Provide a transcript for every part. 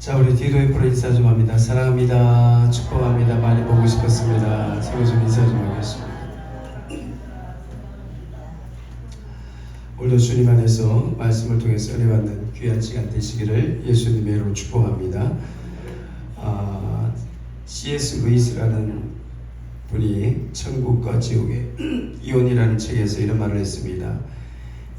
자, 우리 뒤로 옆으로 인사 좀 합니다. 사랑합니다. 축복합니다. 많이 보고 싶었습니다. 서로 좀 인사 좀 하겠습니다. 오늘도 주님 안에서 말씀을 통해서 은혜 받는 귀한 시간 되시기를 예수님의 이름으로 축복합니다. C.S. 루이스라는 분이 천국과 지옥의 이혼이라는 책에서 이런 말을 했습니다.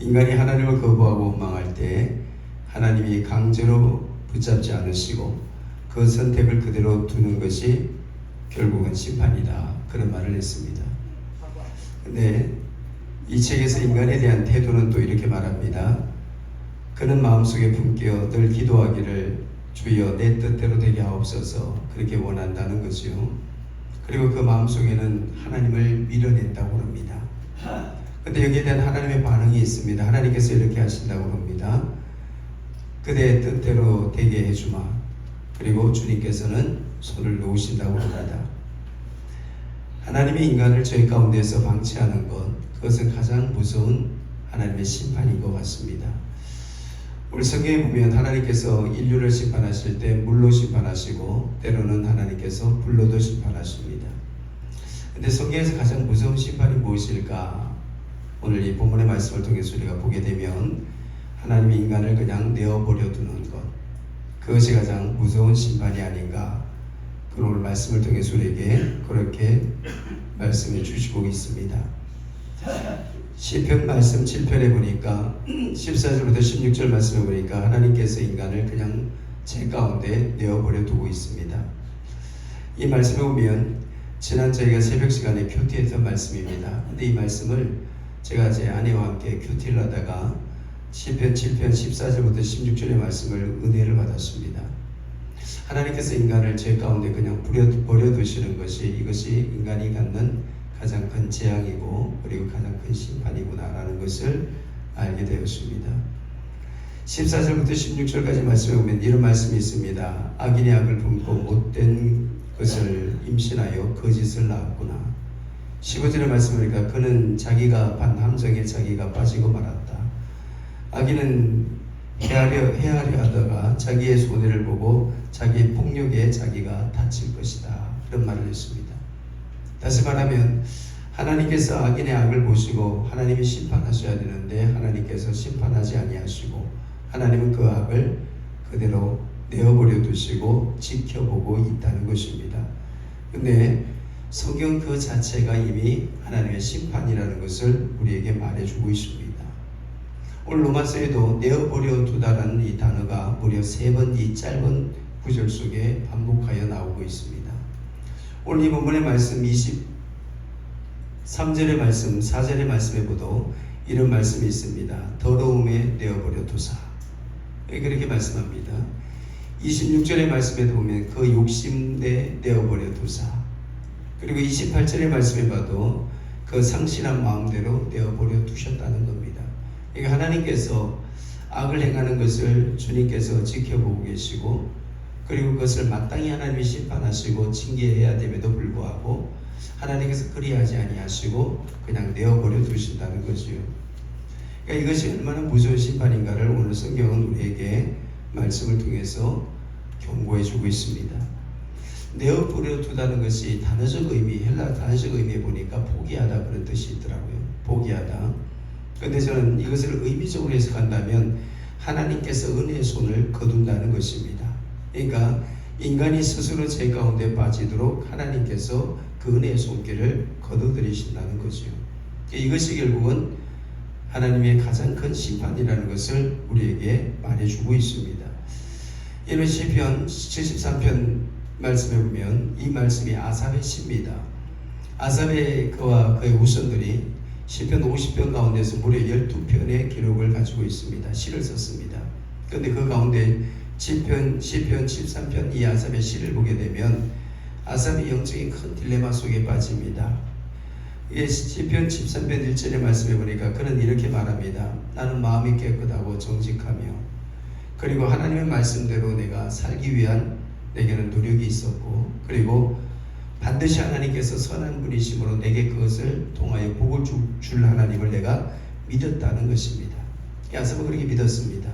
인간이 하나님을 거부하고 원망할 때 하나님이 강제로 붙잡지 않으시고 그 선택을 그대로 두는 것이 결국은 심판이다. 그런 말을 했습니다. 근데 이 책에서 인간에 대한 태도는 또 이렇게 말합니다. 그는 마음속에 품겨 늘 기도하기를 주여 내 뜻대로 되게 하옵소서 그렇게 원한다는 거죠. 그리고 그 마음속에는 하나님을 밀어낸다고 합니다. 근데 여기에 대한 하나님의 반응이 있습니다. 하나님께서 이렇게 하신다고 합니다. 그대의 뜻대로 되게 해주마. 그리고 주님께서는 손을 놓으신다고 합니다. 하나님이 인간을 죄 가운데서 방치하는 것, 그것은 가장 무서운 하나님의 심판인 것 같습니다. 우리 성경에 보면 하나님께서 인류를 심판하실 때 물로 심판하시고 때로는 하나님께서 불로도 심판하십니다. 근데 성경에서 가장 무서운 심판이 무엇일까? 오늘 이 본문의 말씀을 통해서 우리가 보게 되면 하나님이 인간을 그냥 내어버려 두는 것, 그것이 가장 무서운 심판이 아닌가. 그런 오늘 말씀을 통해서 우리에게 그렇게 말씀해 주시고 있습니다. 시편 말씀 7편에 보니까 14절부터 16절 말씀에 보니까 하나님께서 인간을 그냥 죄 가운데 내어버려 두고 있습니다. 이 말씀에 보면 지난 저희가 새벽 시간에 큐티했던 말씀입니다. 근데 이 말씀을 제가 제 아내와 함께 큐티를 하다가 시편 7편 14절부터 16절의 말씀을 은혜를 받았습니다. 하나님께서 인간을 죄 가운데 그냥 버려두시는 것이 이것이 인간이 갖는 가장 큰 재앙이고 그리고 가장 큰 심판이구나라는 것을 알게 되었습니다. 14절부터 16절까지 말씀에 보면 이런 말씀이 있습니다. 악인이 악을 품고 못된 것을 임신하여 거짓을 낳았구나. 15절의 말씀을 보니까 그는 자기가 반 함정에 자기가 빠지고 말았다. 악인은 헤아려 하다가 자기의 손해를 보고 자기의 폭력에 자기가 다칠 것이다. 그런 말을 했습니다. 다시 말하면 하나님께서 악인의 악을 보시고 하나님이 심판하셔야 되는데 하나님께서 심판하지 아니하시고 하나님은 그 악을 그대로 내어버려 두시고 지켜보고 있다는 것입니다. 근데 성경 그 자체가 이미 하나님의 심판이라는 것을 우리에게 말해주고 있습니다. 오늘 로마서에도 내어버려 두다라는 이 단어가 무려 3번 이 짧은 구절 속에 반복하여 나오고 있습니다. 오늘 이 본문의 말씀 23절의 말씀, 4절의 말씀에 보도 이런 말씀이 있습니다. 더러움에 내어버려 두사. 그렇게 말씀합니다. 26절의 말씀에도 보면 그 욕심에 내어버려 두사. 그리고 28절의 말씀에 봐도 그 상실한 마음대로 내어버려 두셨다는 겁니다. 그러니까 하나님께서 악을 행하는 것을 주님께서 지켜보고 계시고 그리고 그것을 마땅히 하나님이 심판하시고 징계해야 됨에도 불구하고 하나님께서 그리하지 아니하시고 그냥 내어버려 두신다는 것이요. 그러니까 이것이 얼마나 무서운 심판인가를 오늘 성경은 우리에게 말씀을 통해서 경고해 주고 있습니다. 내어버려 두다는 것이 단어적 의미, 헬라 단어적 의미에 보니까 포기하다 그런 뜻이 있더라고요. 포기하다. 그런데 저는 이것을 의미적으로 해석한다면 하나님께서 은혜의 손을 거둔다는 것입니다. 그러니까 인간이 스스로 죄 가운데 빠지도록 하나님께서 그 은혜의 손길을 거둬들이신다는 거죠. 이것이 결국은 하나님의 가장 큰 심판이라는 것을 우리에게 말해주고 있습니다. 이런 시편 73편 말씀에 보면 이 말씀이 아삽의 시입니다. 아삽의 그와 그의 후손들이 시편 50편 가운데서 무려 12편의 기록을 가지고 있습니다. 시를 썼습니다. 그런데 그 가운데 시편 13편 이 아삽의 시를 보게 되면 아삽이 영적인 큰 딜레마 속에 빠집니다. 이게 시편 13편 1절의 말씀에 보니까 그는 이렇게 말합니다. 나는 마음이 깨끗하고 정직하며 그리고 하나님의 말씀대로 내가 살기 위한 내게는 노력이 있었고 그리고 반드시 하나님께서 선한 분이심으로 내게 그것을 통하여 복을 줄 하나님을 내가 믿었다는 것입니다. 아삽은 그렇게 믿었습니다.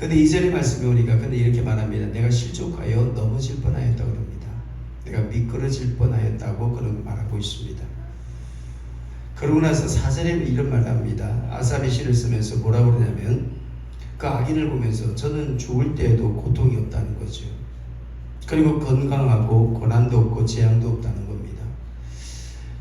근데 2절의 말씀에 오니까 근데 이렇게 말합니다. 내가 실족하여 넘어질 뻔하였다 그럽니다. 내가 미끄러질 뻔하였다고 그런 말하고 있습니다. 그러고 나서 4절에 이런 말을 합니다. 아삽이 시를 쓰면서 뭐라고 그러냐면 그 악인을 보면서 저는 죽을 때에도 고통이 없다는 거죠. 그리고 건강하고 고난도 없고 재앙도 없다는 겁니다.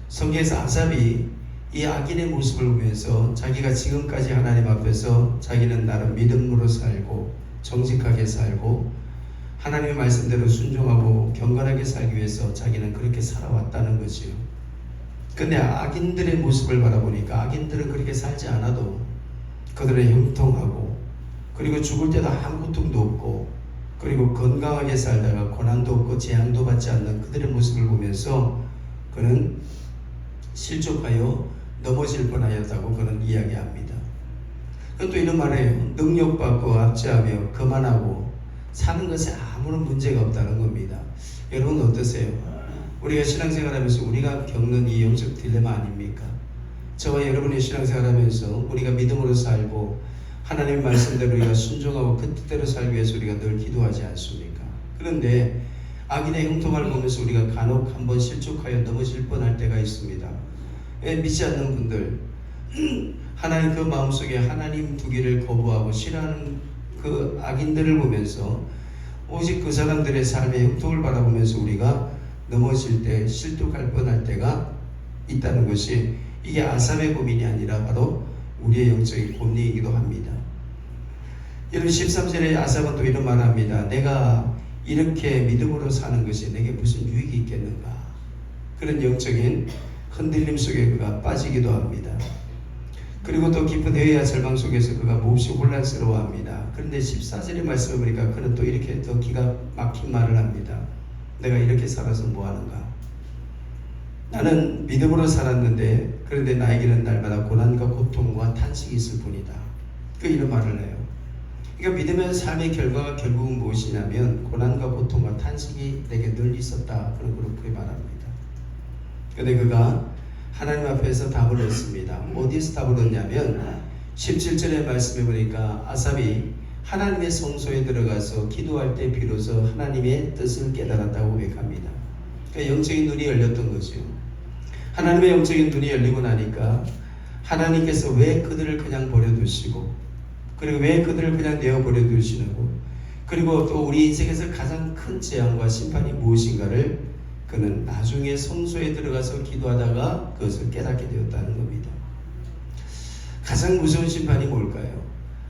성경에서 아삽이 이 악인의 모습을 보면서 자기가 지금까지 하나님 앞에서 자기는 나름 믿음으로 살고 정직하게 살고 하나님의 말씀대로 순종하고 경건하게 살기 위해서 자기는 그렇게 살아왔다는 거지요. 근데 악인들의 모습을 바라보니까 악인들은 그렇게 살지 않아도 그들은 형통하고 그리고 죽을 때도 아무 고통도 없고 그리고 건강하게 살다가 고난도 없고 재앙도 받지 않는 그들의 모습을 보면서 그는 실족하여 넘어질 뻔하였다고 그는 이야기합니다. 또 이런 말이에요. 능력받고 압제하며 거만하고 사는 것에 아무런 문제가 없다는 겁니다. 여러분 어떠세요? 우리가 신앙생활하면서 우리가 겪는 이 영적 딜레마 아닙니까? 저와 여러분의 신앙생활하면서 우리가 믿음으로 살고 하나님의 말씀대로 우리가 순종하고 그 뜻대로 살기 위해서 우리가 늘 기도하지 않습니까? 그런데 악인의 형통을 보면서 우리가 간혹 한번 실족하여 넘어질 뻔할 때가 있습니다. 믿지 않는 분들 하나님 그 마음속에 하나님 두기를 거부하고 싫어하는 그 악인들을 보면서 오직 그 사람들의 삶의 형통을 바라보면서 우리가 넘어질 때 실족할 뻔할 때가 있다는 것이 이게 아삽의 고민이 아니라 바로 우리의 영적인 고민이기도 합니다. 여러분 13절에 아삽은 또 이런 말을 합니다. 내가 이렇게 믿음으로 사는 것이 내게 무슨 유익이 있겠는가. 그런 영적인 흔들림 속에 그가 빠지기도 합니다. 그리고 또 깊은 회의와 절망 속에서 그가 몹시 혼란스러워합니다. 그런데 14절의 말씀을 보니까 그는 또 이렇게 더 기가 막힌 말을 합니다. 내가 이렇게 살아서 뭐하는가. 나는 믿음으로 살았는데 그런데 나에게는 날마다 고난과 고통과 탄식이 있을 뿐이다. 이런 말을 해요. 그러니까 믿음의 삶의 결과가 결국은 무엇이냐면 고난과 고통과 탄식이 내게 늘 있었다. 그렇게 말합니다. 그런데 그가 하나님 앞에서 답을 얻습니다. 어디서 답을 얻냐면 17절의 말씀에 보니까 아삽이 하나님의 성소에 들어가서 기도할 때 비로소 하나님의 뜻을 깨달았다고 고백합니다. 그러니까 영적인 눈이 열렸던 거죠. 하나님의 영적인 눈이 열리고 나니까 하나님께서 왜 그들을 그냥 버려두시고 그리고 왜 그들을 그냥 내어버려 두시고 그리고 또 우리 인생에서 가장 큰 재앙과 심판이 무엇인가를 그는 나중에 성소에 들어가서 기도하다가 그것을 깨닫게 되었다는 겁니다. 가장 무서운 심판이 뭘까요?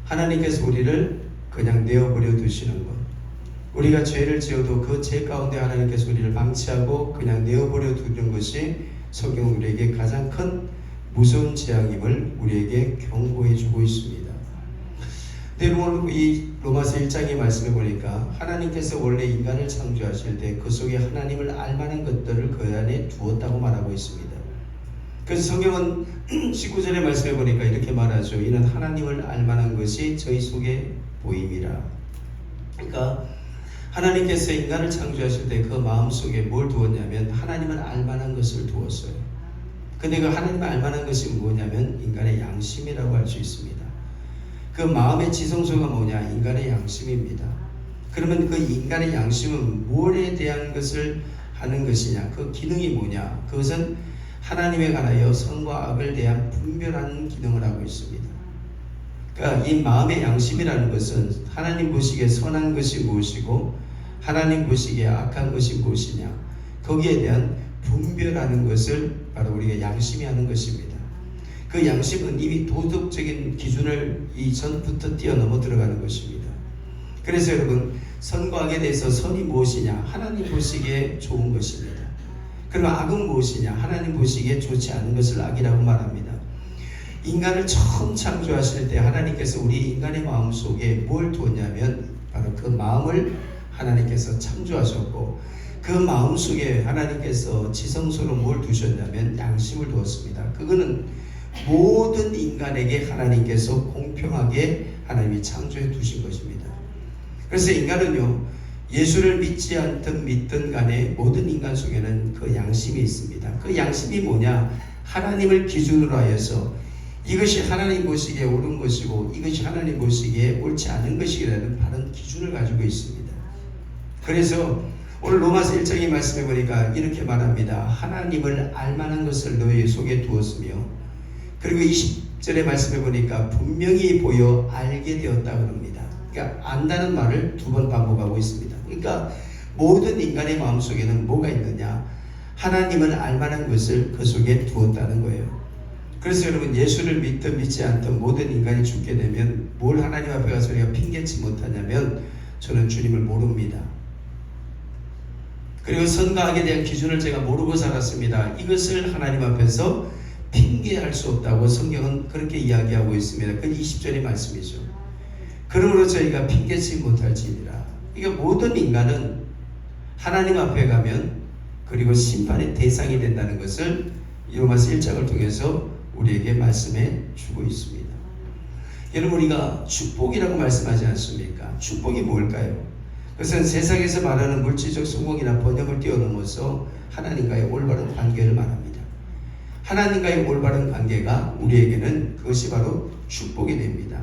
하나님께서 우리를 그냥 내어버려 두시는 것. 우리가 죄를 지어도 그 죄 가운데 하나님께서 우리를 방치하고 그냥 내어버려 두는 것이 성경은 우리에게 가장 큰 무서운 재앙임을 우리에게 경고해 주고 있습니다. 근데 이 로마서 1장의 말씀에 보니까 하나님께서 원래 인간을 창조하실 때 그 속에 하나님을 알만한 것들을 그 안에 두었다고 말하고 있습니다. 그래서 성경은 19절의 말씀에 보니까 이렇게 말하죠. 이는 하나님을 알만한 것이 저희 속에 보임이라. 그러니까 하나님께서 인간을 창조하실 때 그 마음속에 뭘 두었냐면 하나님을 알만한 것을 두었어요. 근데 그 하나님을 알만한 것이 뭐냐면 인간의 양심이라고 할 수 있습니다. 그 마음의 지성소가 뭐냐? 인간의 양심입니다. 그러면 그 인간의 양심은 무엇에 대한 것을 하는 것이냐? 그 기능이 뭐냐? 그것은 하나님에 관하여 선과 악을 대한 분별하는 기능을 하고 있습니다. 그러니까 이 마음의 양심이라는 것은 하나님 보시기에 선한 것이 무엇이고 하나님 보시기에 악한 것이 무엇이냐? 거기에 대한 분별하는 것을 바로 우리가 양심이 하는 것입니다. 그 양심은 이미 도덕적인 기준을 이전부터 뛰어넘어 들어가는 것입니다. 그래서 여러분 선과 악에 대해서 선이 무엇이냐? 하나님 보시기에 좋은 것입니다. 그러면 악은 무엇이냐? 하나님 보시기에 좋지 않은 것을 악이라고 말합니다. 인간을 처음 창조하실 때 하나님께서 우리 인간의 마음 속에 뭘 두었냐면 바로 그 마음을 하나님께서 창조하셨고 그 마음 속에 하나님께서 지성소로 뭘 두셨냐면 양심을 두었습니다. 그거는 모든 인간에게 하나님께서 공평하게 하나님이 창조해 두신 것입니다. 그래서 인간은요 예수를 믿지 않든 믿든 간에 모든 인간 속에는 그 양심이 있습니다. 그 양심이 뭐냐? 하나님을 기준으로 하여서 이것이 하나님 보시기에 옳은 것이고 이것이 하나님 보시기에 옳지 않은 것이라는 바른 기준을 가지고 있습니다. 그래서 오늘 로마서 1장의 말씀해 보니까 이렇게 말합니다. 하나님을 알만한 것을 너희 속에 두었으며, 그리고 20절의 말씀해 보니까 분명히 보여 알게 되었다 그럽니다. 그러니까 안다는 말을 두 번 반복하고 있습니다. 그러니까 모든 인간의 마음속에는 뭐가 있느냐? 하나님을 알만한 것을 그 속에 두었다는 거예요. 그래서 여러분, 예수를 믿든 믿지 않든 모든 인간이 죽게 되면 뭘 하나님 앞에 가서 우리가 핑계치 못하냐면, 저는 주님을 모릅니다. 그리고 선거하게 대한 기준을 제가 모르고 살았습니다. 이것을 하나님 앞에서 핑계할 수 없다고 성경은 그렇게 이야기하고 있습니다. 그건 20절의 말씀이죠. 그러므로 저희가 핑계치 못할지니라. 그러니까 모든 인간은 하나님 앞에 가면 그리고 심판의 대상이 된다는 것을 로마서 1장을 통해서 우리에게 말씀해 주고 있습니다. 여러분, 우리가 축복이라고 말씀하지 않습니까? 축복이 뭘까요? 그것은 세상에서 말하는 물질적 성공이나 번영을 뛰어넘어서 하나님과의 올바른 관계를 말합니다. 하나님과의 올바른 관계가 우리에게는 그것이 바로 축복이 됩니다.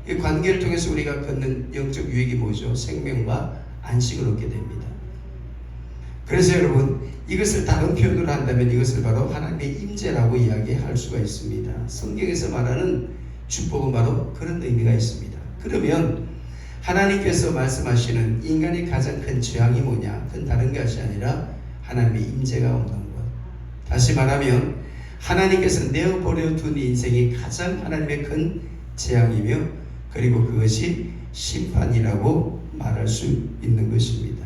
이 관계를 통해서 우리가 갖는 영적 유익이 뭐죠? 생명과 안식을 얻게 됩니다. 그래서 여러분, 이것을 다른 표현으로 한다면 이것을 바로 하나님의 임재라고 이야기할 수가 있습니다. 성경에서 말하는 축복은 바로 그런 의미가 있습니다. 그러면 하나님께서 말씀하시는 인간의 가장 큰 재앙이 뭐냐? 그건 다른 것이 아니라 하나님의 임재가 없는 것. 다시 말하면 하나님께서 내어버려 둔 인생이 가장 하나님의 큰 재앙이며, 그리고 그것이 심판이라고 말할 수 있는 것입니다.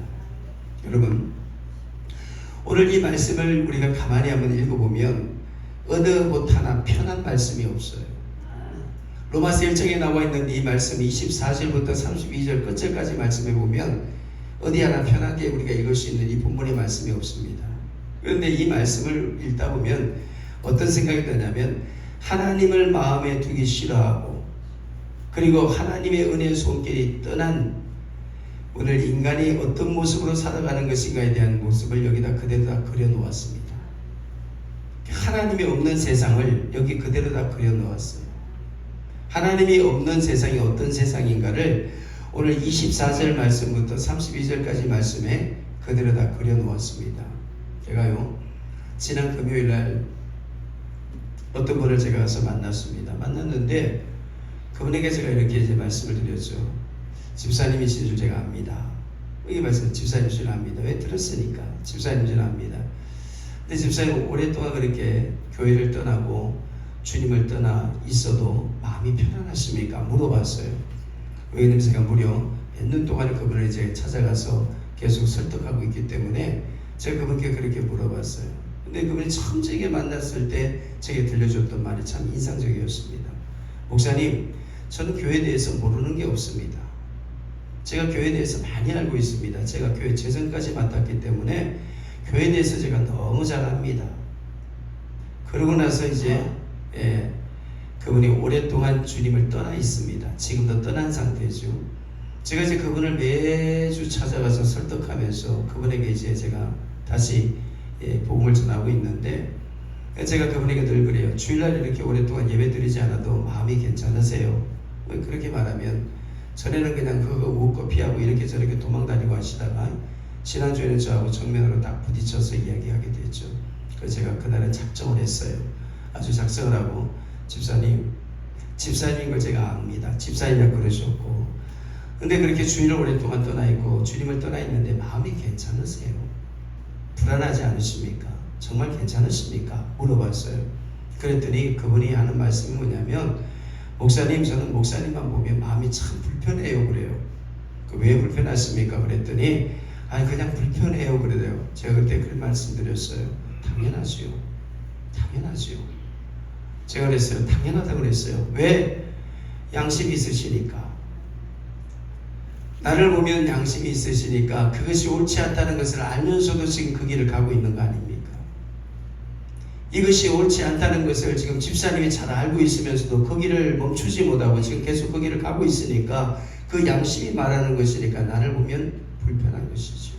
여러분, 오늘 이 말씀을 우리가 가만히 한번 읽어보면 어느 곳 하나 편한 말씀이 없어요. 로마서 1장에 나와 있는 이 말씀 24절부터 32절 끝절까지 말씀해 보면 어디 하나 편하게 우리가 읽을 수 있는 이 본문의 말씀이 없습니다. 그런데 이 말씀을 읽다 보면 어떤 생각이 드냐면, 하나님을 마음에 두기 싫어하고 그리고 하나님의 은혜의 손길이 떠난 오늘 인간이 어떤 모습으로 살아가는 것인가에 대한 모습을 여기다 그대로 다 그려놓았습니다. 하나님이 없는 세상을 여기 그대로 다 그려놓았어요. 하나님이 없는 세상이 어떤 세상인가를 오늘 24절 말씀부터 32절까지 말씀에 그대로 다 그려놓았습니다. 제가요, 지난 금요일날 어떤 분을 제가 가서 만났는데 그분에게 제가 이렇게 이제 말씀을 드렸죠. 집사님이신 줄 제가 압니다. 이 말씀, 집사님 줄 압니다. 왜? 들었으니까. 집사님 줄 압니다. 근데 집사님 오랫동안 그렇게 교회를 떠나고 주님을 떠나 있어도 마음이 편안하십니까? 물어봤어요. 왜냐면 제가 무려 몇 년 동안 그분을 이제 찾아가서 계속 설득하고 있기 때문에 제가 그분께 그렇게 물어봤어요. 근데 그분이 처음 제게 만났을 때 제게 들려줬던 말이 참 인상적이었습니다. 목사님, 저는 교회에 대해서 모르는 게 없습니다. 제가 교회에 대해서 많이 알고 있습니다. 제가 교회 재정까지 맡았기 때문에 교회에 대해서 제가 너무 잘 압니다. 그러고 나서 이제 그분이 오랫동안 주님을 떠나 있습니다. 지금도 떠난 상태죠. 제가 이제 그분을 매주 찾아가서 설득하면서 그분에게 이제 제가 다시 복음을 전하고 있는데, 제가 그분에게 늘 그래요. 주일날 이렇게 오랫동안 예배드리지 않아도 마음이 괜찮으세요? 그렇게 말하면 전에는 그냥 그거 웃고 피하고 이렇게 저렇게 도망다니고 하시다가 지난주에는 저하고 정면으로 딱 부딪혀서 이야기하게 됐죠. 그래서 제가 그날은 작정을 했어요. 아주 작정을 하고, 집사님인 걸 제가 압니다. 집사님이라 그러셨고, 근데 그렇게 주일을 오랫동안 떠나 있고 주님을 떠나 있는데 마음이 괜찮으세요? 불안하지 않으십니까? 정말 괜찮으십니까? 물어봤어요. 그랬더니 그분이 하는 말씀이 뭐냐면, 목사님, 저는 목사님만 보면 마음이 참 불편해요 그래요. 왜 불편하십니까? 그랬더니 그냥 불편해요 그래요. 제가 그때 그런 말씀드렸어요. 당연하지요. 제가 그랬어요. 당연하다고 그랬어요. 왜? 양심이 있으시니까. 나를 보면 양심이 있으시니까 그것이 옳지 않다는 것을 알면서도 지금 그 길을 가고 있는 거 아닙니까? 이것이 옳지 않다는 것을 지금 집사님이 잘 알고 있으면서도 그 길을 멈추지 못하고 지금 계속 그 길을 가고 있으니까 그 양심이 말하는 것이니까 나를 보면 불편한 것이죠.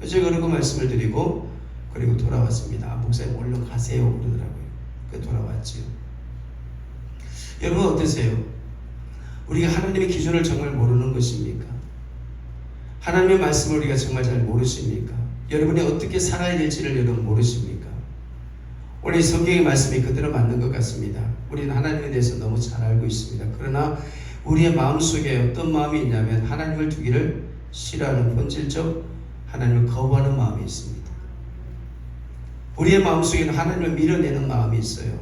제가 그러고 말씀을 드리고 그리고 돌아왔습니다. 목사님 얼른 가세요 그러더라고요. 돌아왔지요. 여러분 어떠세요? 우리가 하나님의 기준을 정말 모르는 것입니까? 하나님의 말씀을 우리가 정말 잘 모르십니까? 여러분이 어떻게 살아야 될지를 여러분 모르십니까? 오늘 성경의 말씀이 그대로 맞는 것 같습니다. 우리는 하나님에 대해서 너무 잘 알고 있습니다. 그러나 우리의 마음속에 어떤 마음이 있냐면 하나님을 두기를 싫어하는 본질적 하나님을 거부하는 마음이 있습니다. 우리의 마음속에는 하나님을 밀어내는 마음이 있어요.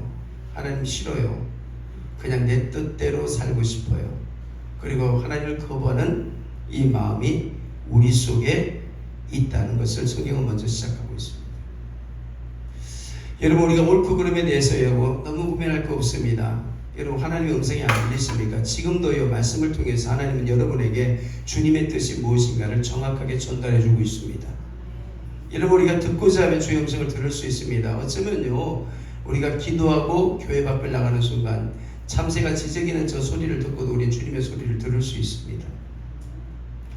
하나님 싫어요. 그냥 내 뜻대로 살고 싶어요. 그리고 하나님을 거부하는 이 마음이 우리 속에 있다는 것을 성경은 먼저 시작하고 있습니다. 여러분 우리가 옳고 그름에 대해서 여러분 너무 고민할 거 없습니다. 여러분 하나님의 음성이 안 들리십니까? 지금도요 말씀을 통해서 하나님은 여러분에게 주님의 뜻이 무엇인가를 정확하게 전달해 주고 있습니다. 여러분 우리가 듣고자 하면 주의 음성을 들을 수 있습니다. 어쩌면요 우리가 기도하고 교회 밖을 나가는 순간 참새가 지저귀는 저 소리를 듣고도 우리는 주님의 소리를 들을 수 있습니다.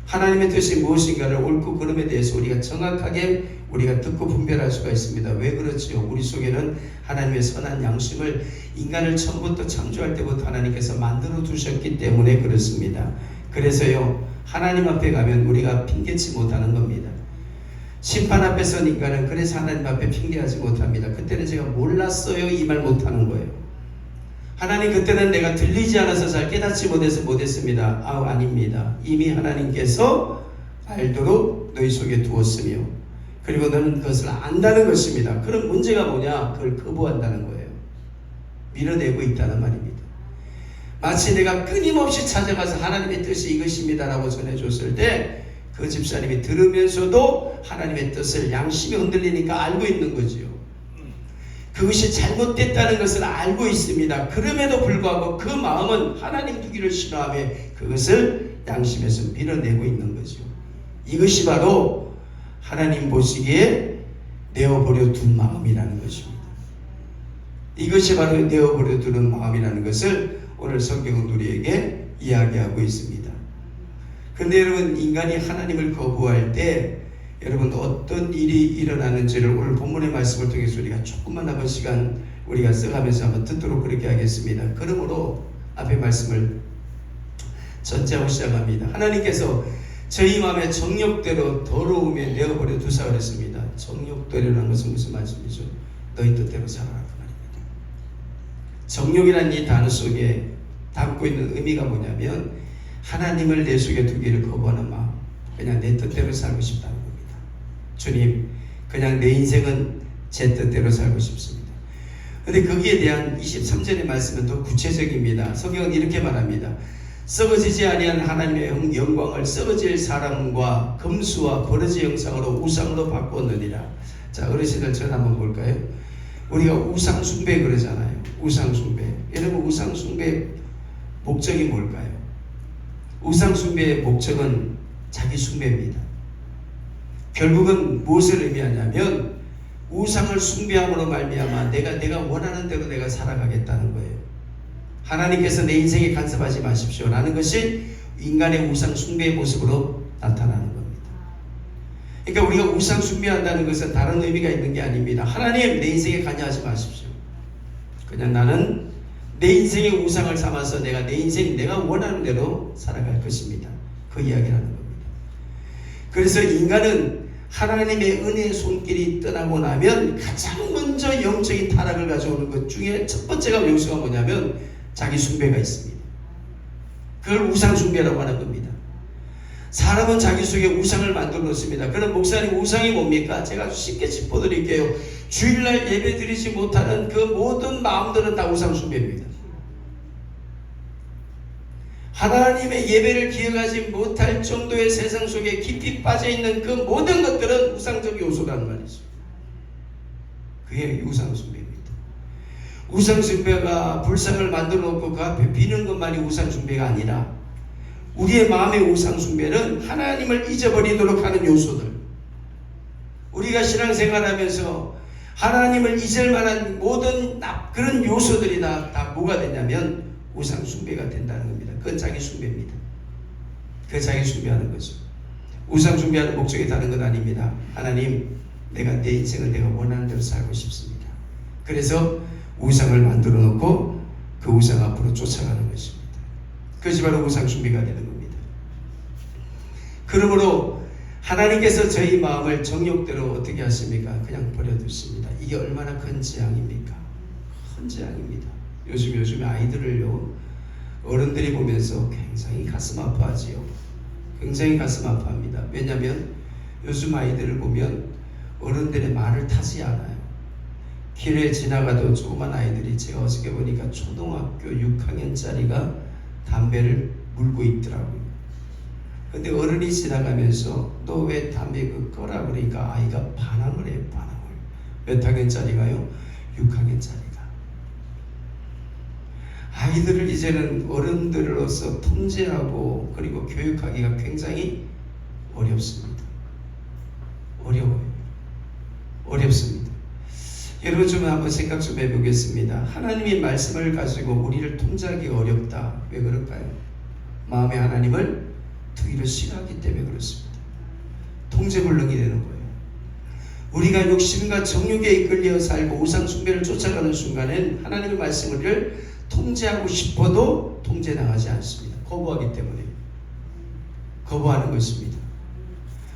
하나님의 뜻이 무엇인가를 옳고 그름에 대해서 우리가 정확하게 우리가 듣고 분별할 수가 있습니다. 왜 그렇지요? 우리 속에는 하나님의 선한 양심을 인간을 처음부터 창조할 때부터 하나님께서 만들어 두셨기 때문에 그렇습니다. 그래서요 하나님 앞에 가면 우리가 핑계치 못하는 겁니다. 심판 앞에 선 인간은 그래서 하나님 앞에 핑계하지 못합니다. 그때는 제가 몰랐어요 이 말 못하는 거예요. 하나님 그때는 내가 들리지 않아서 잘 깨닫지 못했습니다. 아닙니다. 이미 하나님께서 알도록 너희 속에 두었으며 그리고 너는 그것을 안다는 것입니다. 그럼 문제가 뭐냐? 그걸 거부한다는 거예요. 밀어내고 있다는 말입니다. 마치 내가 끊임없이 찾아가서 하나님의 뜻이 이것입니다 라고 전해줬을 때 그 집사님이 들으면서도 하나님의 뜻을 양심이 흔들리니까 알고 있는 거지요. 그것이 잘못됐다는 것을 알고 있습니다. 그럼에도 불구하고 그 마음은 하나님 두기를 싫어하며 그것을 양심에서 밀어내고 있는 거죠. 이것이 바로 하나님 보시기에 내어버려 둔 마음이라는 것입니다. 이것이 바로 내어버려 두는 마음이라는 것을 오늘 성경은 우리에게 이야기하고 있습니다. 그런데 여러분 인간이 하나님을 거부할 때 여러분 어떤 일이 일어나는지를 오늘 본문의 말씀을 통해서 우리가 조금만 남은 시간 우리가 써가면서 한번 듣도록 그렇게 하겠습니다. 그러므로 앞에 말씀을 전제하고 시작합니다. 하나님께서 저희 마음의 정욕대로 더러움에 내어버려 두사 그랬습니다. 정욕대로라는 것은 무슨 말씀이죠? 너희 뜻대로 살아라 그 말입니다. 정욕이라는 이 단어 속에 담고 있는 의미가 뭐냐면 하나님을 내 속에 두기를 거부하는 마음, 그냥 내 뜻대로 살고 싶다는 겁니다. 주님, 그냥 내 인생은 제 뜻대로 살고 싶습니다. 그런데 거기에 대한 23절의 말씀은 더 구체적입니다. 성경은 이렇게 말합니다. 썩어지지 아니한 하나님의 영광을 썩어질 사람과 금수와 버러지 형상으로 우상으로 바꾸었느니라. 자, 어르신들 전 한번 볼까요? 우리가 우상 숭배 그러잖아요. 우상 숭배. 여러분 우상 숭배 목적이 뭘까요? 우상 숭배의 목적은 자기 숭배입니다. 결국은 무엇을 의미하냐면 우상을 숭배함으로 말미암아 내가 원하는 대로 내가 살아가겠다는 거예요. 하나님께서 내 인생에 간섭하지 마십시오 라는 것이 인간의 우상 숭배의 모습으로 나타나는 겁니다. 그러니까 우리가 우상 숭배한다는 것은 다른 의미가 있는 게 아닙니다. 하나님 내 인생에 관여하지 마십시오. 그냥 나는 내 인생의 우상을 삼아서 내가 내 인생 내가 원하는 대로 살아갈 것입니다. 그 이야기를 하는 겁니다. 그래서 인간은 하나님의 은혜의 손길이 떠나고 나면 가장 먼저 영적인 타락을 가져오는 것 중에 첫 번째가 요소가 뭐냐면 자기 숭배가 있습니다. 그걸 우상 숭배라고 하는 겁니다. 사람은 자기 속에 우상을 만들어 놓습니다. 그럼 목사님 우상이 뭡니까? 제가 아주 쉽게 짚어드릴게요. 주일날 예배 드리지 못하는 그 모든 마음들은 다 우상 숭배입니다. 하나님의 예배를 기억하지 못할 정도의 세상 속에 깊이 빠져있는 그 모든 것들은 우상적 요소라는 말이죠. 그게 우상 숭배입니다. 우상 숭배가 불상을 만들어 놓고 그 앞에 비는 것만이 우상 숭배가 아니라 우리의 마음의 우상 숭배는 하나님을 잊어버리도록 하는 요소들. 우리가 신앙생활하면서 하나님을 잊을 만한 모든 그런 요소들이 다 뭐가 되냐면 우상 숭배가 된다는 겁니다. 그건 자기 숭배입니다. 그건 자기 숭배하는 거죠. 우상 숭배하는 목적이 다른 건 아닙니다. 하나님, 내가 내 인생을 내가 원하는 대로 살고 싶습니다. 그래서 우상을 만들어 놓고 그 우상 앞으로 쫓아가는 것입니다. 그것이 바로 우상 숭배가 되는 겁니다. 그러므로 하나님께서 저희 마음을 정욕대로 어떻게 하십니까? 그냥 버려두십니다. 이게 얼마나 큰 재앙입니까? 큰 재앙입니다. 요즘에 아이들을요, 어른들이 보면서 굉장히 가슴 아파하지요. 굉장히 가슴 아파합니다. 왜냐하면 요즘 아이들을 보면 어른들의 말을 타지 않아요. 길에 지나가도 조그만 아이들이, 제가 어저께 보니까 초등학교 6학년짜리가 담배를 물고 있더라고요. 근데 어른이 지나가면서 너 왜 담배 꺼라 그러니까 아이가 반항을 해요. 반항을. 몇 학년짜리가요? 6학년짜리가. 아이들을 이제는 어른들로서 통제하고 그리고 교육하기가 굉장히 어렵습니다. 어려워요. 어렵습니다. 여러분 좀 한번 생각 좀 해보겠습니다. 하나님의 말씀을 가지고 우리를 통제하기 어렵다. 왜 그럴까요? 마음에 하나님을 두기를 싫어하기 때문에 그렇습니다. 통제불능이 되는 거예요. 우리가 욕심과 정욕에 이끌려 살고 우상 숭배를 쫓아가는 순간엔 하나님의 말씀을 통제하고 싶어도 통제당하지 않습니다. 거부하기 때문에. 거부하는 것입니다.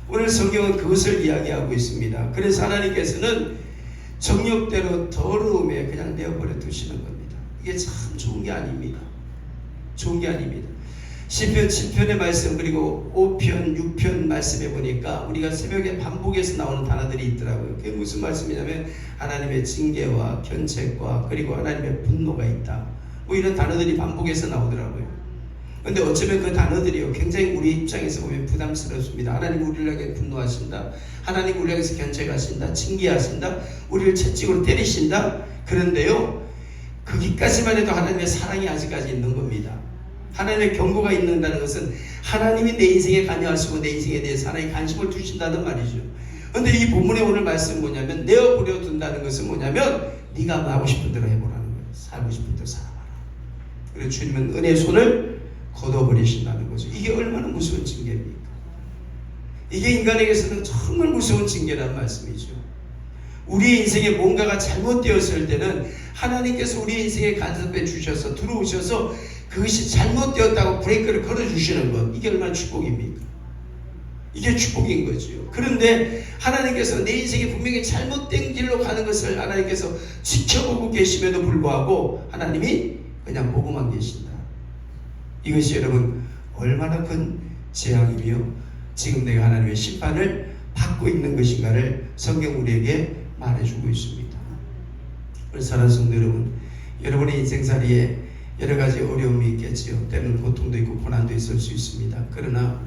오늘 성경은 그것을 이야기하고 있습니다. 그래서 하나님께서는 정욕대로 더러움에 그냥 내어버려 두시는 겁니다. 이게 참 좋은 게 아닙니다. 좋은 게 아닙니다. 시편 7편의 말씀 그리고 5편, 6편 말씀에 보니까 우리가 새벽에 반복해서 나오는 단어들이 있더라고요. 그게 무슨 말씀이냐면 하나님의 징계와 견책과 그리고 하나님의 분노가 있다. 뭐 이런 단어들이 반복해서 나오더라고요. 근데 어쩌면 그 단어들이요 굉장히 우리 입장에서 보면 부담스럽습니다. 하나님 우리를 향해 분노하신다. 하나님 우리를 향해서 견책하신다. 징계하신다. 우리를 채찍으로 때리신다. 그런데요 거기까지만 해도 하나님의 사랑이 아직까지 있는 겁니다. 하나님의 경고가 있는다는 것은 하나님이 내 인생에 관여하시고 내 인생에 대해서 하나님 관심을 두신다는 말이죠. 그런데 이 본문의 오늘 말씀은 뭐냐면 내어버려 둔다는 것은 뭐냐면 네가 하고 싶은 대로 해보라는 거예요. 살고 싶은 대로 살아봐라. 그리고 주님은 은혜의 손을 걷어버리신다는 거죠. 이게 얼마나 무서운 징계입니까? 이게 인간에게서는 정말 무서운 징계라는 말씀이죠. 우리 인생에 뭔가가 잘못되었을 때는 하나님께서 우리 인생에 간섭해 주셔서 들어오셔서 그것이 잘못되었다고 브레이크를 걸어주시는 것, 이게 얼마나 축복입니까? 이게 축복인 거죠. 그런데 하나님께서 내 인생이 분명히 잘못된 길로 가는 것을 하나님께서 지켜보고 계심에도 불구하고 하나님이 그냥 보고만 계신다. 이것이 여러분 얼마나 큰 재앙이며 지금 내가 하나님의 심판을 받고 있는 것인가를 성경 우리에게 말해주고 있습니다. 우리 사랑하는 성도 여러분, 여러분의 인생살이에 여러 가지 어려움이 있겠지요. 때로는 고통도 있고 고난도 있을 수 있습니다. 그러나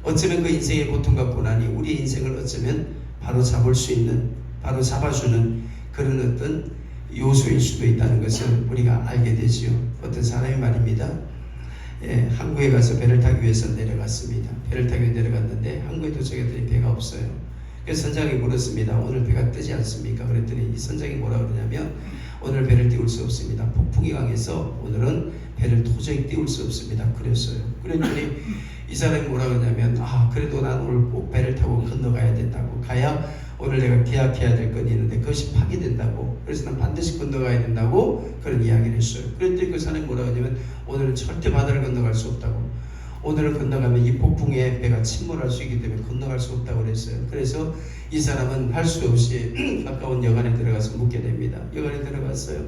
어쩌면 그 인생의 고통과 고난이 우리 인생을 어쩌면 바로 잡을 수 있는, 바로 잡아주는 그런 어떤 요소일 수도 있다는 것을 우리가 알게 되지요. 어떤 사람이 말입니다. 항구에 가서 배를 타기 위해서 내려갔습니다. 배를 타기 위해 내려갔는데 항구에 도착했더니 배가 없어요. 그래서 선장이 물었습니다. 오늘 배가 뜨지 않습니까? 그랬더니 이 선장이 뭐라 그러냐면 오늘 배를 띄울 수 없습니다. 폭풍이 강해서 오늘은 배를 도저히 띄울 수 없습니다. 그랬어요. 그랬더니 이 사람이 뭐라 그러냐면 그래도 난 오늘 꼭 배를 타고 건너가야 된다고. 가야 오늘 내가 계약해야 될 건 있는데 그것이 파기된다고. 그래서 난 반드시 건너가야 된다고 그런 이야기를 했어요. 그랬더니 그 사람이 뭐라 그러냐면 오늘은 절대 바다를 건너갈 수 없다고. 오늘은 건너가면 이 폭풍에 배가 침몰할 수 있기 때문에 건너갈 수 없다고 그랬어요. 그래서 이 사람은 할 수 없이 가까운 여관에 들어가서 묵게 됩니다. 여관에 들어갔어요.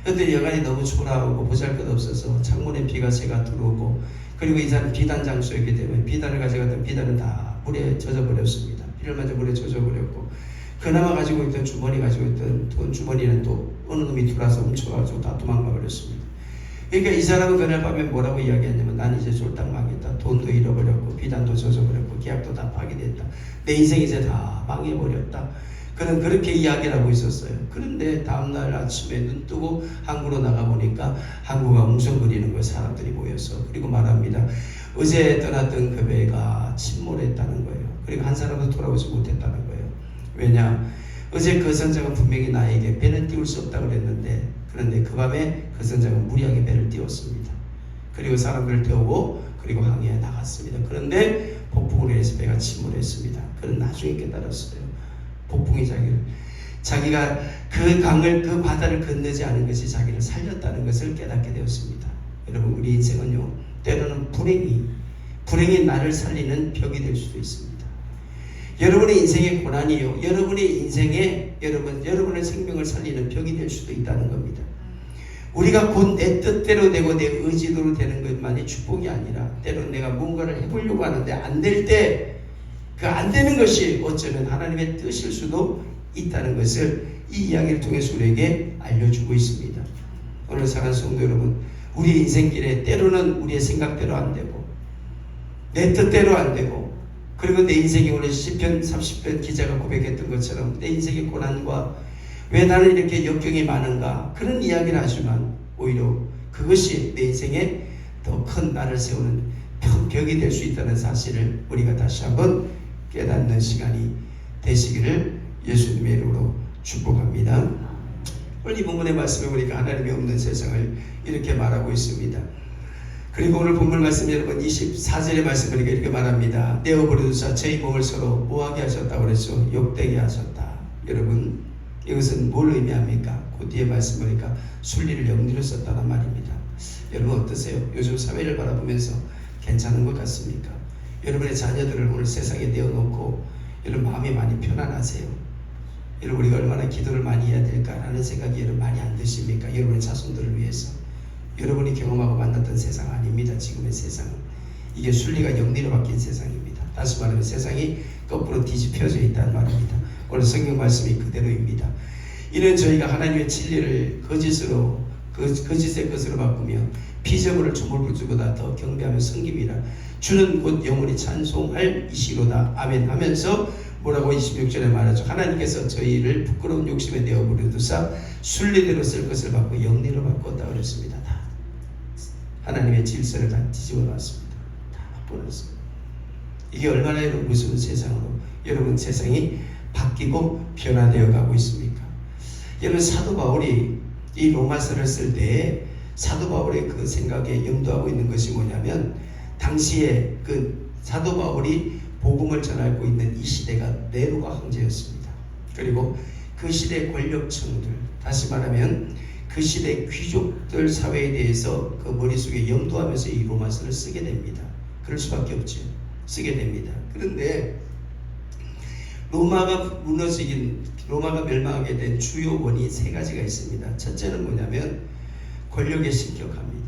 그런데 여관이 너무 초라하고 보잘것없어서 창문에 비가 새가 들어오고 그리고 이 사람은 비단 장소였기 때문에 비단을 가져갔던 비단은 다 물에 젖어버렸습니다. 비를 맞아 물에 젖어버렸고 그나마 가지고 있던 주머니 가지고 있던 돈 주머니는 또 어느 놈이 들어와서 훔쳐가지고 다 도망가 버렸습니다. 그러니까 이 사람은 그날 밤에 뭐라고 이야기했냐면 난 이제 쫄딱 망했다. 돈도 잃어버렸고 비단도 젖어버렸고 계약도 다 파기됐다. 내 인생 이제 다 망해버렸다. 그는 그렇게 이야기를 하고 있었어요. 그런데 다음날 아침에 눈 뜨고 항구로 나가보니까 항구가 웅성거리는 거예요. 사람들이 모여서. 그리고 말합니다. 어제 떠났던 그 배가 침몰했다는 거예요. 그리고 한 사람도 돌아오지 못했다는 거예요. 왜냐? 어제 그 선장은 분명히 나에게 배는 띄울 수 없다고 그랬는데 그런데 그 밤에 그 선장은 무리하게 배를 띄웠습니다. 그리고 사람들을 태우고 그리고 항해에 나갔습니다. 그런데 폭풍으로 인해서 배가 침몰했습니다. 그는 나중에 깨달았어요. 폭풍이 자기가 그 강을, 그 바다를 건너지 않은 것이 자기를 살렸다는 것을 깨닫게 되었습니다. 여러분, 우리 인생은요, 때로는 불행이 나를 살리는 벽이 될 수도 있습니다. 여러분의 인생의 고난이요, 여러분의 인생에 여러분의 생명을 살리는 벽이 될 수도 있다는 겁니다. 우리가 곧 내 뜻대로 되고 내 의지대로 되는 것만이 축복이 아니라, 때로는 내가 뭔가를 해보려고 하는데 안 될 때, 그 안 되는 것이 어쩌면 하나님의 뜻일 수도 있다는 것을 이 이야기를 통해서 우리에게 알려주고 있습니다. 오늘 사랑하는 성도 여러분, 우리 인생길에 때로는 우리의 생각대로 안 되고 내 뜻대로 안 되고, 그리고 내 인생이 오늘 시편 30편 기자가 고백했던 것처럼 내 인생의 고난과 왜 나는 이렇게 역경이 많은가, 그런 이야기를 하지만 오히려 그것이 내 인생에 더 큰 나를 세우는 벽이 될 수 있다는 사실을 우리가 다시 한번 깨닫는 시간이 되시기를 예수님의 이름으로 축복합니다. 오늘 이 본문의 말씀에 보니까 하나님이 없는 세상을 이렇게 말하고 있습니다. 그리고 오늘 본문 말씀 여러분 24절의 말씀 보니까 이렇게 말합니다. 내어버려두사 저희 몸을 서로 뭐하게 하셨다고 그랬죠? 욕되게 하셨다. 여러분, 이것은 뭘 의미합니까? 그 뒤에 말씀 보니까 순리를 영리로 썼다는 말입니다. 여러분 어떠세요? 요즘 사회를 바라보면서 괜찮은 것 같습니까? 여러분의 자녀들을 오늘 세상에 내어놓고 여러분 마음이 많이 편안하세요? 여러분, 우리가 얼마나 기도를 많이 해야 될까라는 생각이 여러분 많이 안 드십니까? 여러분의 자손들을 위해서. 여러분이 경험하고 만났던 세상 아닙니다. 지금의 세상은 이게 순리가 영리로 바뀐 세상입니다. 다시 말하면 세상이 거꾸로 뒤집혀져 있다는 말입니다. 오늘 성경 말씀이 그대로입니다. 이는 저희가 하나님의 진리를 거짓의 것으로 바꾸며 피조물을 조물주보다 더 경배하며 섬김이라. 주는 곧 영원히 찬송할 이시로다. 아멘 하면서 뭐라고 26절에 말하죠? 하나님께서 저희를 부끄러운 욕심에 내어버려두사 순리대로 쓸 것을 받고 영리로 바꿨다 그랬습니다. 다 하나님의 질서를 다 뒤집어 놨습니다. 다 바꿔놨습니다. 이게 얼마나 여러분 무서운 세상으로 여러분 세상이 바뀌고 변화되어 가고 있습니까? 여러분, 사도 바울이 이 로마서를 쓸 때 사도 바울의 그 생각에 염두하고 있는 것이 뭐냐면, 당시에 그 사도 바울이 복음을 전하고 있는 이 시대가 네로가 황제였습니다. 그리고 그 시대 권력층들, 다시 말하면 그 시대 귀족들 사회에 대해서 그 머릿속에 염두하면서 이 로마서를 쓰게 됩니다. 그럴 수밖에 없죠. 쓰게 됩니다. 그런데 로마가 멸망하게 된 주요 원인이 세 가지가 있습니다. 첫째는 뭐냐면 권력에 신격합니다.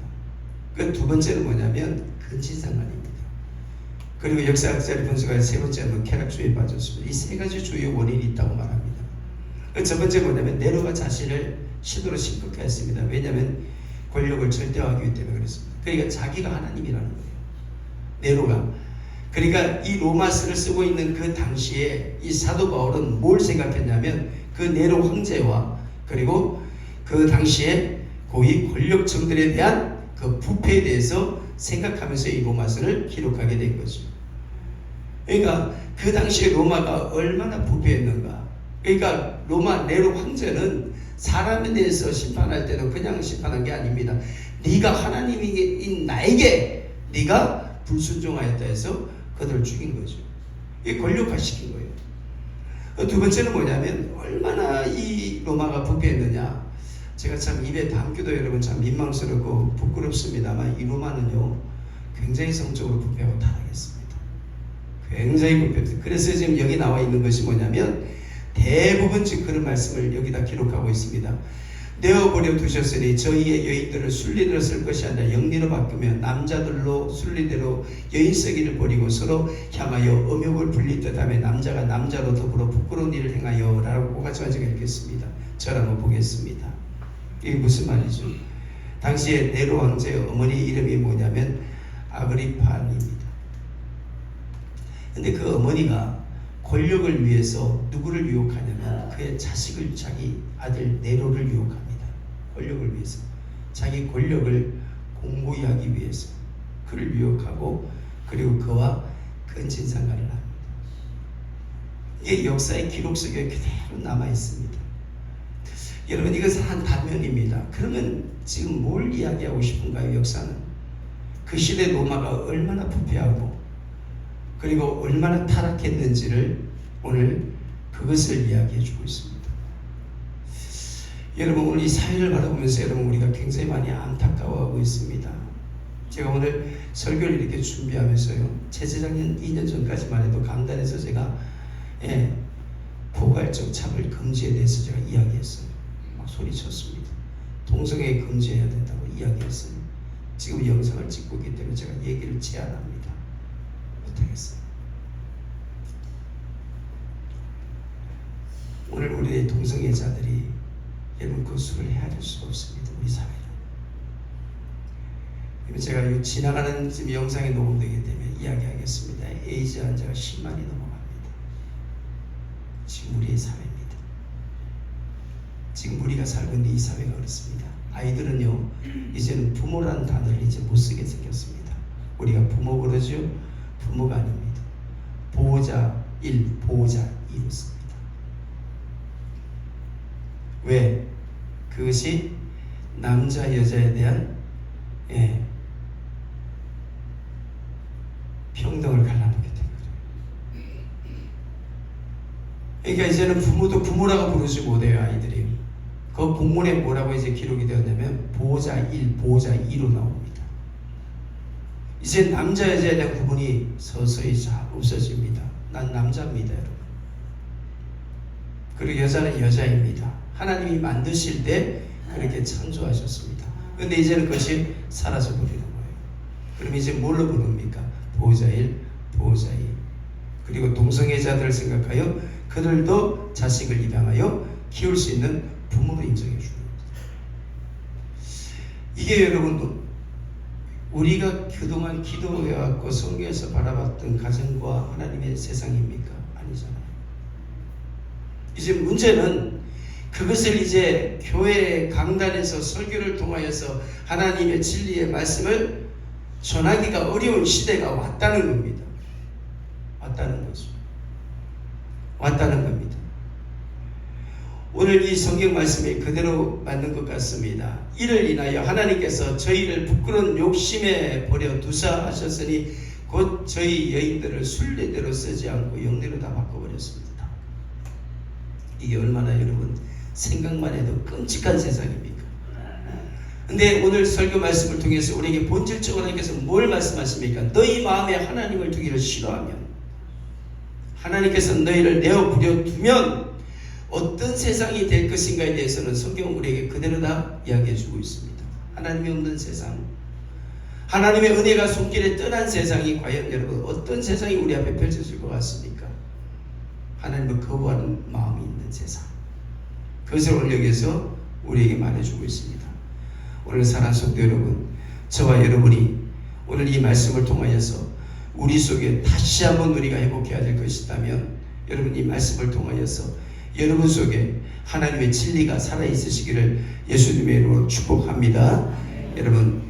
그 두 번째는 뭐냐면 근친상간입니다. 그리고 역사학자의 분석할 세 번째는 쾌락주의에 빠졌습니다. 이 세 가지 주요 원인이 있다고 말합니다. 그 첫 번째 뭐냐면 네로가 자신을 신으로 신격화했습니다. 왜냐하면 권력을 절대화하기 때문에 그렇습니다. 그러니까 자기가 하나님이라는 거예요. 네로가. 그러니까 이 로마서를 쓰고 있는 그 당시에 이 사도 바울은 뭘 생각했냐면 그 네로 황제와 그리고 그 당시에 고위 권력층들에 대한 그 부패에 대해서 생각하면서 이 로마서를 기록하게 된 거죠. 그러니까 그 당시에 로마가 얼마나 부패했는가. 그러니까 로마 네로 황제는 사람에 대해서 심판할 때는 그냥 심판한 게 아닙니다. 네가 하나님인 나에게 네가 불순종하였다 해서 그들을 죽인 거죠. 이게 권력화시킨 거예요. 두 번째는 뭐냐면 얼마나 이 로마가 부패했느냐. 제가 참 입에 담기도 여러분 참 민망스럽고 부끄럽습니다만 이 로마는요 굉장히 성적으로 부패하고 타락했습니다. 굉장히 부패했습니다. 그래서 지금 여기 나와 있는 것이 뭐냐면 대부분 지금 그런 말씀을 여기다 기록하고 있습니다. 내어버려 두셨으니 저희의 여인들을 순리대로 쓸 것이 아니라 영리로 바꾸며 남자들로 순리대로 여인쓰기를 버리고 서로 향하여 음욕을 불릴 듯하며 남자가 남자로 더불어 부끄러운 일을 행하여 라고 같이 제가 읽겠습니다. 저를 한번 보겠습니다. 이게 무슨 말이죠? 당시에 네로 왕제의 어머니 이름이 뭐냐면 아그리파입니다. 근데 그 어머니가 권력을 위해서 누구를 유혹하냐면 그의 자식을, 자기 아들 네로를 유혹합니다. 권력을 위해서, 자기 권력을 공고히 하기 위해서 그를 유혹하고 그리고 그와 근친상간을 합니다. 이게 역사의 기록 속에 그대로 남아 있습니다. 여러분, 이것은 한 단면입니다. 그러면 지금 뭘 이야기하고 싶은가요? 역사는 그 시대 로마가 얼마나 부패하고 그리고 얼마나 타락했는지를 오늘 그것을 이야기해 주고 있습니다. 여러분 오늘 이 사회를 바라보면서 여러분 우리가 굉장히 많이 안타까워하고 있습니다. 제가 오늘 설교를 이렇게 준비하면서요, 재작년 2년 전까지만 해도 강단에서 제가 포괄적 차별 금지에 대해서 제가 이야기했어요. 막 소리쳤습니다. 동성애 금지해야 된다고 이야기했어요. 지금 영상을 찍고 있기 때문에 제가 얘기를 제한합니다. 못하겠어요. 오늘 우리의 동성애자들이 여러분 그 수를 헤아릴 수가 없습니다. 우리 사회는. 제가 지나가는 지금 영상이 녹음되기 때문에 이야기하겠습니다. 에이즈 환자가 10만이 넘어갑니다. 지금 우리의 사회입니다. 지금 우리가 살고 있는 이 사회가 그렇습니다. 아이들은요, 이제는 부모라는 단어를 이제 못 쓰게 생겼습니다. 우리가 부모 그러죠? 부모가 아닙니다. 보호자 1, 보호자 2로 씁니다. 왜? 그것이 남자 여자에 대한 평등을 갈라놓게 된 거예요. 그러니까 이제는 부모도 부모라고 부르지 못해요. 아이들이. 그 공문에 뭐라고 이제 기록이 되었냐면 보호자 1, 보호자 2로 나옵니다. 이제 남자 여자에 대한 구분이 서서히 없어집니다. 난 남자입니다, 여러분. 그리고 여자는 여자입니다. 하나님이 만드실 때 그렇게 창조하셨습니다. 그런데 이제는 그것이 사라져 버리는 거예요. 그럼 이제 뭘로 부릅니까? 보호자 1, 보호자 2. 그리고 동성애자들을 생각하여 그들도 자식을 입양하여 키울 수 있는 부모로 인정해 주는 겁니다. 이게 여러분 우리가 그동안 기도해왔고 성경에서 바라봤던 가정과 하나님의 세상입니까? 아니잖아요. 이제 문제는 그것을 이제 교회 강단에서 설교를 통하여서 하나님의 진리의 말씀을 전하기가 어려운 시대가 왔다는 겁니다. 왔다는 거죠. 왔다는 겁니다. 오늘 이 성경 말씀이 그대로 맞는 것 같습니다. 이를 인하여 하나님께서 저희를 부끄러운 욕심에 버려 두사 하셨으니 곧 저희 여인들을 순례대로 쓰지 않고 영대로 다 바꿔버렸습니다. 이게 얼마나 여러분 생각만 해도 끔찍한 세상입니까? 근데 오늘 설교 말씀을 통해서 우리에게 본질적으로 하나님께서 뭘 말씀하십니까? 너희 마음에 하나님을 두기를 싫어하면, 하나님께서 너희를 내어부려 두면 어떤 세상이 될 것인가에 대해서는 성경은 우리에게 그대로 다 이야기해 주고 있습니다. 하나님이 없는 세상, 하나님의 은혜가 손길에 떠난 세상이 과연 여러분 어떤 세상이 우리 앞에 펼쳐질 것 같습니까? 하나님을 거부하는 마음이 있는 세상, 그것을 오늘 여기서 우리에게 말해주고 있습니다. 오늘 사랑하는 성도 여러분, 저와 여러분이 오늘 이 말씀을 통하여서 우리 속에 다시 한번 우리가 회복해야 될 것이 있다면, 여러분 이 말씀을 통하여서 여러분 속에 하나님의 진리가 살아있으시기를 예수님의 이름으로 축복합니다. 여러분,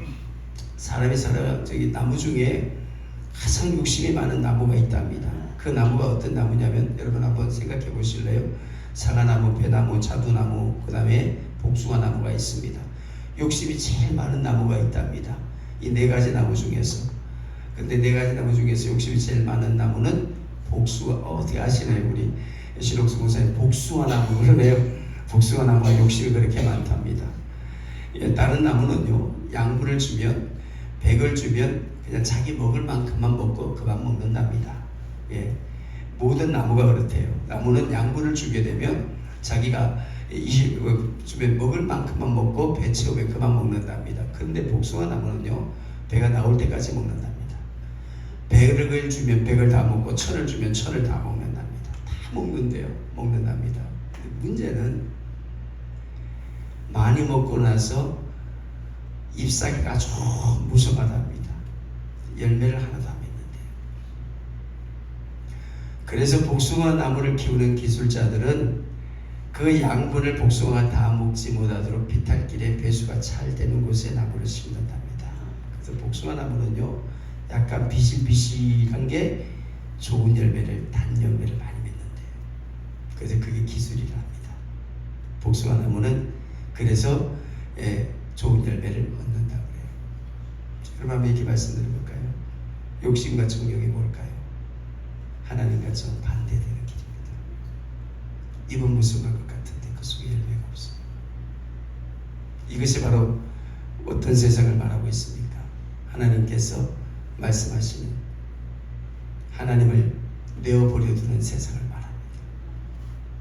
사람이 나무 중에 가장 욕심이 많은 나무가 있답니다. 그 나무가 어떤 나무냐면, 여러분 한번 생각해 보실래요? 사과나무, 배나무, 자두나무, 그 다음에 복숭아나무가 있습니다. 욕심이 제일 많은 나무가 있답니다. 이 네 가지 나무 중에서. 근데 네 가지 나무 중에서 욕심이 제일 많은 나무는 복숭아. 어떻게 아시나요? 우리 신옥수 목사님 복숭아나무 그러네요. 복숭아나무가 욕심이 그렇게 많답니다. 다른 나무는요, 양분을 주면, 백을 주면 그냥 자기 먹을 만큼만 먹고 그만 먹는답니다. 모든 나무가 그렇대요. 나무는 양분을 주게 되면 자기가 주면 먹을 만큼만 먹고 배 채우면 그만 먹는답니다. 그런데 복숭아 나무는요, 배가 나올 때까지 먹는답니다. 백을 주면 백을 다 먹고 천을 주면 천을 다 먹는답니다. 다 먹는답니다. 문제는 많이 먹고 나서 잎사귀가 아주 무성하답니다. 열매를 하나도 안 맺는데요. 그래서 복숭아 나무를 키우는 기술자들은 그 양분을 복숭아가 다 먹지 못하도록 비탈길에 배수가 잘 되는 곳에 나무를 심는답니다. 그래서 복숭아 나무는요, 약간 비실비실한 게 좋은 열매를, 단 열매를 많이 맺는데요. 그래서 그게 기술이랍니다. 복숭아 나무는 그래서 좋은 열매를 얻는다고 그래요. 그럼 한번 이렇게 말씀드려볼까요? 욕심과 정욕이 뭘까요? 하나님과 정 반대되는 길입니다. 입은 무성한 것 같은데 그 속에 열매가 없어요. 이것이 바로 어떤 세상을 말하고 있습니까? 하나님께서 말씀하시는 하나님을 내어버려 두는 세상을 말합니다.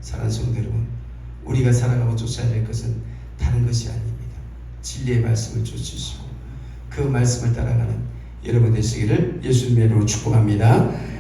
사랑하는 성도 여러분, 우리가 살아가고 쫓아야 될 것은 다른 것이 아닙니다. 진리의 말씀을 쫓으시고 그 말씀을 따라가는 여러분 되시기를 예수님의 이름으로 축복합니다.